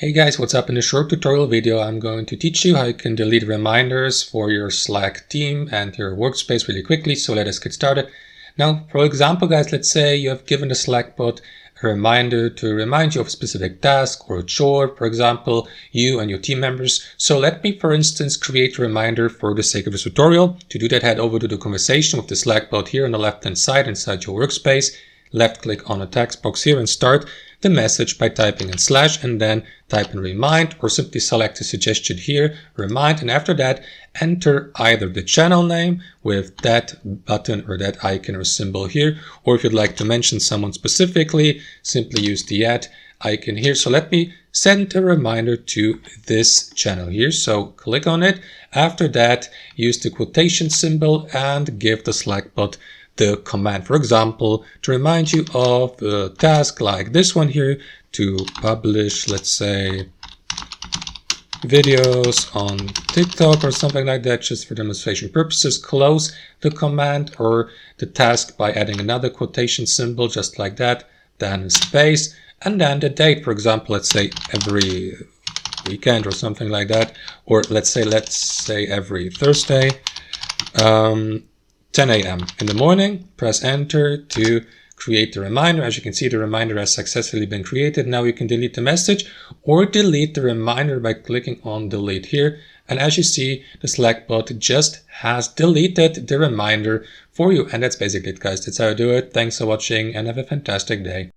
Hey guys, what's up? In this short tutorial video, I'm going to teach you how you can delete reminders for your Slack team and your workspace really quickly. So let us get started. Now, for example, guys, let's say you have given the Slack bot a reminder to remind you of a specific task or a chore, for example, you and your team members. So let me, for instance, create a reminder for the sake of this tutorial. To do that, head over to the conversation with the Slack bot here on the left-hand side inside your workspace. Left click on the text box here and start the message by typing in / and then type in remind, or simply select the suggestion here, remind, and after that enter either the channel name with that button or that icon or symbol here, or if you'd like to mention someone specifically, simply use the icon here. So let me send a reminder to this channel here. So click on it. After that, use the quotation symbol and give the Slack bot the command, for example, to remind you of a task like this one here, to publish, let's say, videos on TikTok or something like that, just for demonstration purposes. Close the command or the task by adding another quotation symbol, just like that, then a space, and then the date, for example, let's say every weekend or something like that, or let's say every Thursday. 10 a.m. in the morning. Press enter to create the reminder. As you can see, the reminder has successfully been created. Now you can delete the message or delete the reminder by clicking on delete here. And as you see, the Slack bot just has deleted the reminder for you. And that's basically it, guys. That's how I do it. Thanks for watching and have a fantastic day.